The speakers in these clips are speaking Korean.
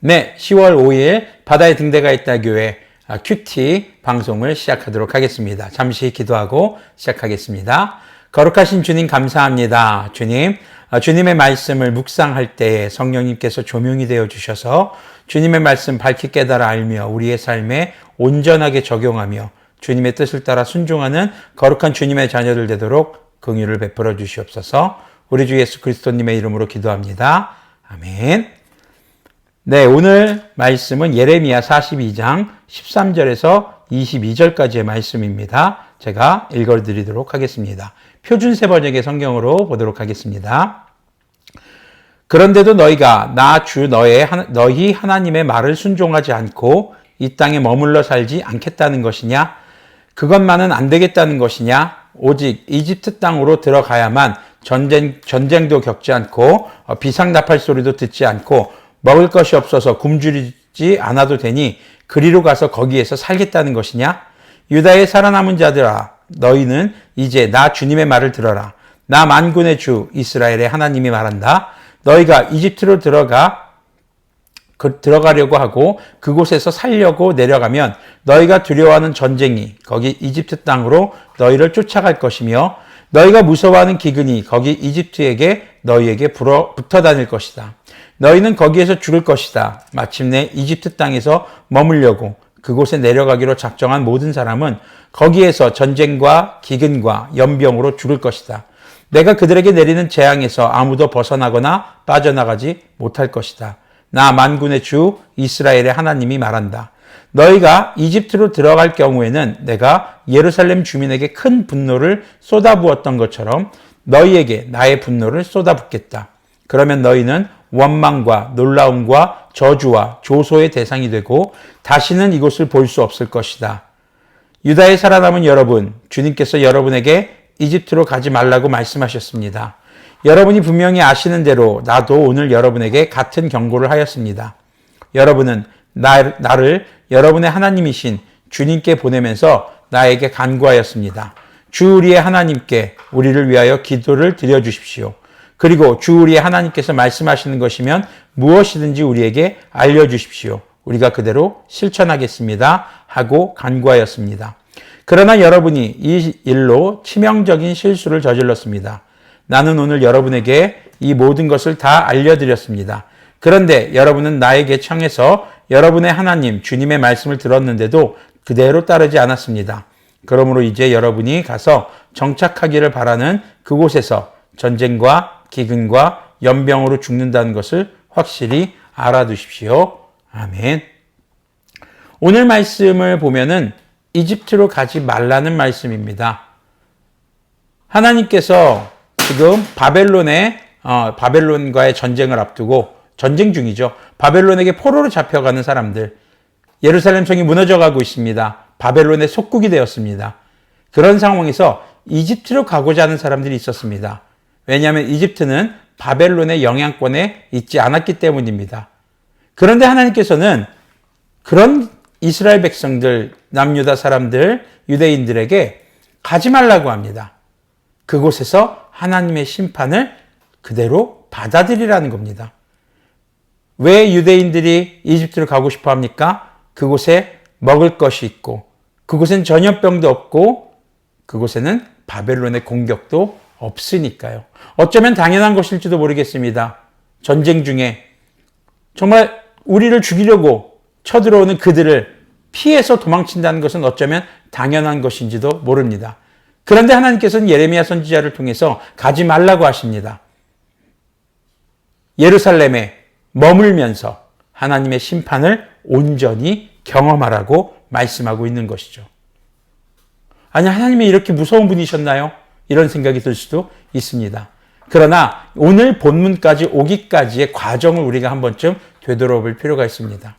네, 10월 5일 바다의 등대가 있다 교회 큐티 방송을 시작하도록 하겠습니다. 잠시 기도하고 시작하겠습니다. 거룩하신 주님 감사합니다. 주님, 주님의 말씀을 묵상할 때에 성령님께서 조명이 되어 주셔서 주님의 말씀 밝히 깨달아 알며 우리의 삶에 온전하게 적용하며 주님의 뜻을 따라 순종하는 거룩한 주님의 자녀들 되도록 긍휼을 베풀어 주시옵소서. 우리 주 예수 그리스도님의 이름으로 기도합니다. 아멘. 네, 오늘 말씀은 예레미야 42장 13절에서 22절까지의 말씀입니다. 제가 읽어드리도록 하겠습니다. 표준세 번역의 성경으로 보도록 하겠습니다. 그런데도 너희가 나 주 너희 하나님의 말을 순종하지 않고 이 땅에 머물러 살지 않겠다는 것이냐? 그것만은 안 되겠다는 것이냐? 오직 이집트 땅으로 들어가야만 전쟁도 겪지 않고 비상나팔 소리도 듣지 않고 먹을 것이 없어서 굶주리지 않아도 되니 그리로 가서 거기에서 살겠다는 것이냐? 유다의 살아남은 자들아, 너희는 이제 나 주님의 말을 들어라. 나 만군의 주 이스라엘의 하나님이 말한다. 너희가 이집트로 들어가려고 하고 그곳에서 살려고 내려가면 너희가 두려워하는 전쟁이 거기 이집트 땅으로 너희를 쫓아갈 것이며 너희가 무서워하는 기근이 거기 이집트에게 너희에게 붙어 다닐 것이다. 너희는 거기에서 죽을 것이다. 마침내 이집트 땅에서 머물려고 그곳에 내려가기로 작정한 모든 사람은 거기에서 전쟁과 기근과 연병으로 죽을 것이다. 내가 그들에게 내리는 재앙에서 아무도 벗어나거나 빠져나가지 못할 것이다. 나 만군의 주 이스라엘의 하나님이 말한다. 너희가 이집트로 들어갈 경우에는 내가 예루살렘 주민에게 큰 분노를 쏟아부었던 것처럼 너희에게 나의 분노를 쏟아붓겠다. 그러면 너희는 원망과 놀라움과 저주와 조소의 대상이 되고 다시는 이곳을 볼 수 없을 것이다. 유다에 살아남은 여러분, 주님께서 여러분에게 이집트로 가지 말라고 말씀하셨습니다. 여러분이 분명히 아시는 대로 나도 오늘 여러분에게 같은 경고를 하였습니다. 여러분은 나를 여러분의 하나님이신 주님께 보내면서 나에게 간구하였습니다. 주 우리의 하나님께 우리를 위하여 기도를 드려주십시오. 그리고 주 우리의 하나님께서 말씀하시는 것이면 무엇이든지 우리에게 알려주십시오. 우리가 그대로 실천하겠습니다. 하고 간구하였습니다. 그러나 여러분이 이 일로 치명적인 실수를 저질렀습니다. 나는 오늘 여러분에게 이 모든 것을 다 알려드렸습니다. 그런데 여러분은 나에게 청해서 여러분의 하나님 주님의 말씀을 들었는데도 그대로 따르지 않았습니다. 그러므로 이제 여러분이 가서 정착하기를 바라는 그곳에서 전쟁과 기근과 연병으로 죽는다는 것을 확실히 알아두십시오. 아멘. 오늘 말씀을 보면은 이집트로 가지 말라는 말씀입니다. 하나님께서 지금 바벨론과의 전쟁을 앞두고 전쟁 중이죠. 바벨론에게 포로로 잡혀가는 사람들, 예루살렘 성이 무너져가고 있습니다. 바벨론의 속국이 되었습니다. 그런 상황에서 이집트로 가고자 하는 사람들이 있었습니다. 왜냐하면 이집트는 바벨론의 영향권에 있지 않았기 때문입니다. 그런데 하나님께서는 그런 이스라엘 백성들, 남유다 사람들, 유대인들에게 가지 말라고 합니다. 그곳에서 하나님의 심판을 그대로 받아들이라는 겁니다. 왜 유대인들이 이집트로 가고 싶어 합니까? 그곳에 먹을 것이 있고, 그곳엔 전염병도 없고, 그곳에는 바벨론의 공격도 없으니까요. 어쩌면 당연한 것일지도 모르겠습니다. 전쟁 중에 정말 우리를 죽이려고 쳐들어오는 그들을 피해서 도망친다는 것은 어쩌면 당연한 것인지도 모릅니다. 그런데 하나님께서는 예레미야 선지자를 통해서 가지 말라고 하십니다. 예루살렘에 머물면서 하나님의 심판을 온전히 경험하라고 말씀하고 있는 것이죠. 아니, 하나님이 이렇게 무서운 분이셨나요? 이런 생각이 들 수도 있습니다. 그러나 오늘 본문까지 오기까지의 과정을 우리가 한 번쯤 되돌아볼 필요가 있습니다.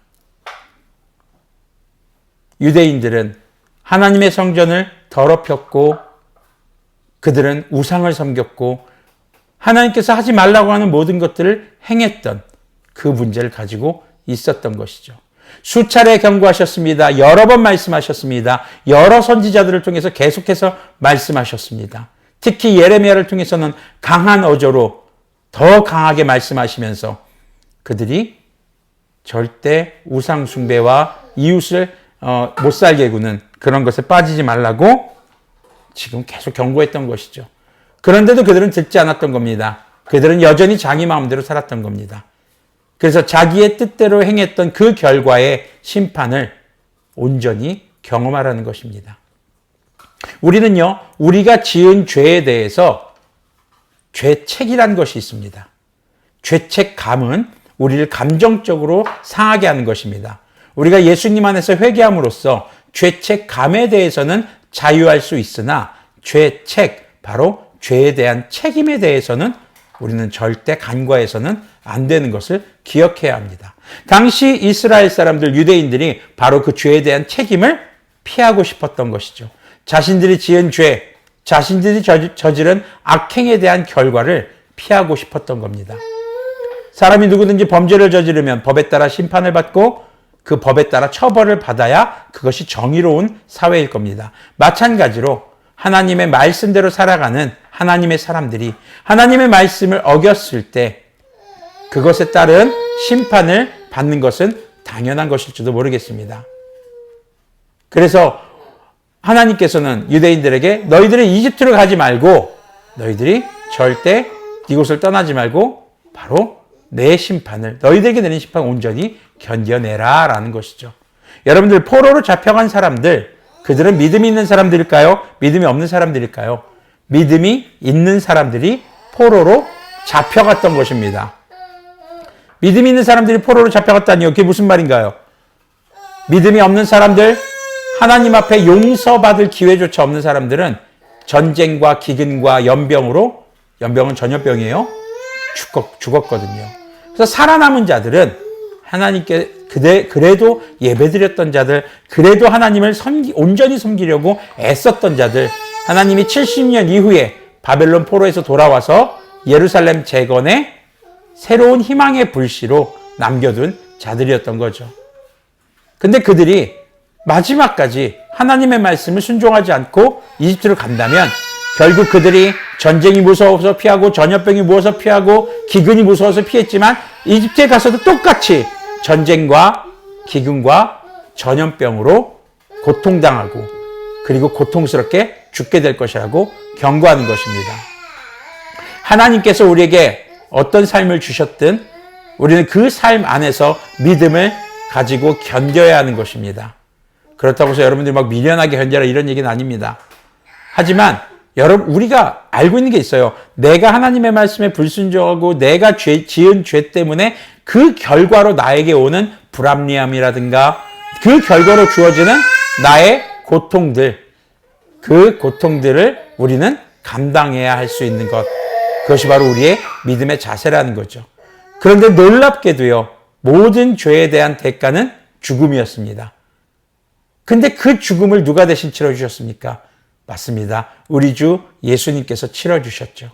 유대인들은 하나님의 성전을 더럽혔고 그들은 우상을 섬겼고 하나님께서 하지 말라고 하는 모든 것들을 행했던 그 문제를 가지고 있었던 것이죠. 수차례 경고하셨습니다. 여러 번 말씀하셨습니다. 여러 선지자들을 통해서 계속해서 말씀하셨습니다. 특히 예레미야를 통해서는 강한 어조로 더 강하게 말씀하시면서 그들이 절대 우상 숭배와 이웃을 못 살게 구는 그런 것에 빠지지 말라고 지금 계속 경고했던 것이죠. 그런데도 그들은 듣지 않았던 겁니다. 그들은 여전히 자기 마음대로 살았던 겁니다. 그래서 자기의 뜻대로 행했던 그 결과의 심판을 온전히 경험하라는 것입니다. 우리는요, 우리가 지은 죄에 대해서 죄책이라는 것이 있습니다. 죄책감은 우리를 감정적으로 상하게 하는 것입니다. 우리가 예수님 안에서 회개함으로써 죄책감에 대해서는 자유할 수 있으나 죄책, 바로 죄에 대한 책임에 대해서는 우리는 절대 간과해서는 안 되는 것을 기억해야 합니다. 당시 이스라엘 사람들, 유대인들이 바로 그 죄에 대한 책임을 피하고 싶었던 것이죠. 자신들이 지은 죄, 자신들이 저지른 악행에 대한 결과를 피하고 싶었던 겁니다. 사람이 누구든지 범죄를 저지르면 법에 따라 심판을 받고 그 법에 따라 처벌을 받아야 그것이 정의로운 사회일 겁니다. 마찬가지로 하나님의 말씀대로 살아가는 하나님의 사람들이 하나님의 말씀을 어겼을 때 그것에 따른 심판을 받는 것은 당연한 것일지도 모르겠습니다. 그래서 하나님께서는 유대인들에게 너희들이 이집트를 가지 말고 너희들이 절대 이곳을 떠나지 말고 바로 내 심판을, 너희들에게 내린 심판을 온전히 견뎌내라 라는 것이죠. 여러분들, 포로로 잡혀간 사람들, 그들은 믿음이 있는 사람들일까요? 믿음이 없는 사람들일까요? 믿음이 있는 사람들이 포로로 잡혀갔던 것입니다. 믿음이 있는 사람들이 포로로 잡혀갔다니요. 그게 무슨 말인가요? 믿음이 없는 사람들, 하나님 앞에 용서받을 기회조차 없는 사람들은 전쟁과 기근과 연병으로, 연병은 전염병이에요, 죽었거든요. 그래서 살아남은 자들은 하나님께 그래도 예배드렸던 자들, 그래도 하나님을 온전히 섬기려고 애썼던 자들, 하나님이 70년 이후에 바벨론 포로에서 돌아와서 예루살렘 재건의 새로운 희망의 불씨로 남겨둔 자들이었던 거죠. 근데 그들이 마지막까지 하나님의 말씀을 순종하지 않고 이집트를 간다면 결국 그들이 전쟁이 무서워서 피하고 전염병이 무서워서 피하고 기근이 무서워서 피했지만 이집트에 가서도 똑같이 전쟁과 기근과 전염병으로 고통당하고 그리고 고통스럽게 죽게 될 것이라고 경고하는 것입니다. 하나님께서 우리에게 어떤 삶을 주셨든 우리는 그 삶 안에서 믿음을 가지고 견뎌야 하는 것입니다. 그렇다고 해서 여러분들이 막 미련하게 견뎌라 이런 얘기는 아닙니다. 하지만 여러분, 우리가 알고 있는 게 있어요. 내가 하나님의 말씀에 불순종하고 내가 지은 죄 때문에 그 결과로 나에게 오는 불합리함이라든가 그 결과로 주어지는 나의 고통들, 그 고통들을 우리는 감당해야 할 수 있는 것, 그것이 바로 우리의 믿음의 자세라는 거죠. 그런데 놀랍게도요, 모든 죄에 대한 대가는 죽음이었습니다. 근데 그 죽음을 누가 대신 치러주셨습니까? 맞습니다. 우리 주 예수님께서 치러주셨죠.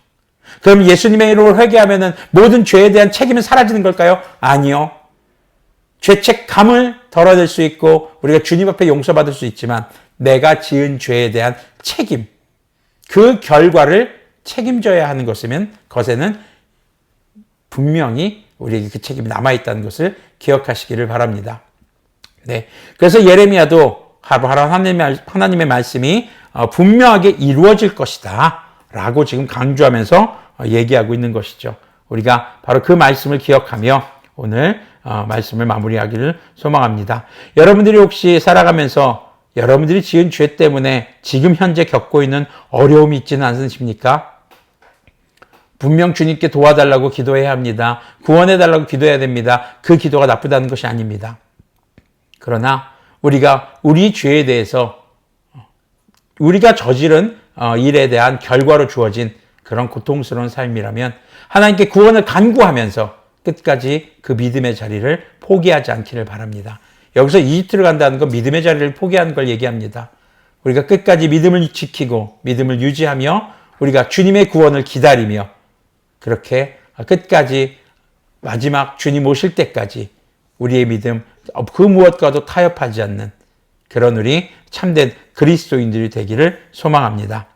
그럼 예수님의 이름으로 회개하면 모든 죄에 대한 책임은 사라지는 걸까요? 아니요. 죄책감을 덜어낼 수 있고 우리가 주님 앞에 용서받을 수 있지만 내가 지은 죄에 대한 책임, 그 결과를 책임져야 하는 것에는 분명히 우리에게 그 책임이 남아있다는 것을 기억하시기를 바랍니다. 네. 그래서 예레미야도 바로 하나님의 말씀이 분명하게 이루어질 것이다 라고 지금 강조하면서 얘기하고 있는 것이죠. 우리가 바로 그 말씀을 기억하며 오늘 말씀을 마무리하기를 소망합니다. 여러분들이 혹시 살아가면서 여러분들이 지은 죄 때문에 지금 현재 겪고 있는 어려움이 있지는 않으십니까? 분명 주님께 도와달라고 기도해야 합니다. 구원해달라고 기도해야 됩니다. 그 기도가 나쁘다는 것이 아닙니다. 그러나 우리가 우리 죄에 대해서 우리가 저지른 일에 대한 결과로 주어진 그런 고통스러운 삶이라면 하나님께 구원을 간구하면서 끝까지 그 믿음의 자리를 포기하지 않기를 바랍니다. 여기서 이집트를 간다는 건 믿음의 자리를 포기하는 걸 얘기합니다. 우리가 끝까지 믿음을 지키고 믿음을 유지하며 우리가 주님의 구원을 기다리며 그렇게 끝까지 마지막 주님 오실 때까지 우리의 믿음 그 무엇과도 타협하지 않는 그런 우리 참된 그리스도인들이 되기를 소망합니다.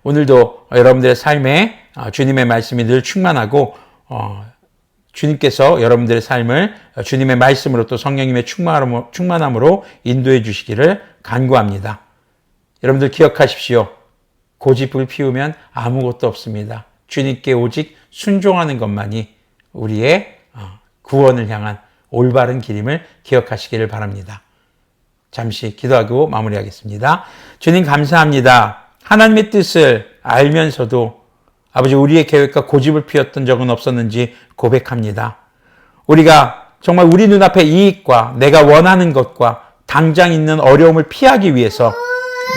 오늘도 여러분들의 삶에 주님의 말씀이 늘 충만하고 주님께서 여러분들의 삶을 주님의 말씀으로 또 성령님의 충만함으로 인도해 주시기를 간구합니다. 여러분들 기억하십시오. 고집을 피우면 아무것도 없습니다. 주님께 오직 순종하는 것만이 우리의 구원을 향한 올바른 길임을 기억하시기를 바랍니다. 잠시 기도하고 마무리하겠습니다. 주님 감사합니다. 하나님의 뜻을 알면서도 아버지 우리의 계획과 고집을 피웠던 적은 없었는지 고백합니다. 우리가 정말 우리 눈앞의 이익과 내가 원하는 것과 당장 있는 어려움을 피하기 위해서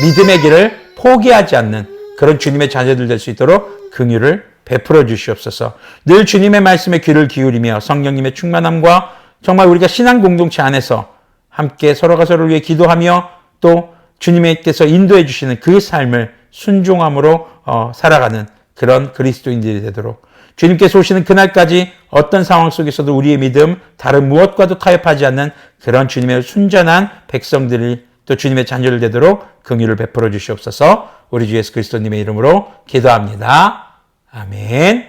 믿음의 길을 포기하지 않는 그런 주님의 자녀들 될 수 있도록 긍휼을 베풀어 주시옵소서. 늘 주님의 말씀에 귀를 기울이며 성령님의 충만함과 정말 우리가 신앙 공동체 안에서 함께 서로가 서로를 위해 기도하며 또 주님께서 인도해 주시는 그 삶을 순종함으로 살아가는 그런 그리스도인들이 되도록 주님께서 오시는 그날까지 어떤 상황 속에서도 우리의 믿음 다른 무엇과도 타협하지 않는 그런 주님의 순전한 백성들이 또 주님의 자녀를 되도록 긍휼을 베풀어 주시옵소서. 우리 주 예수 그리스도님의 이름으로 기도합니다. 아멘.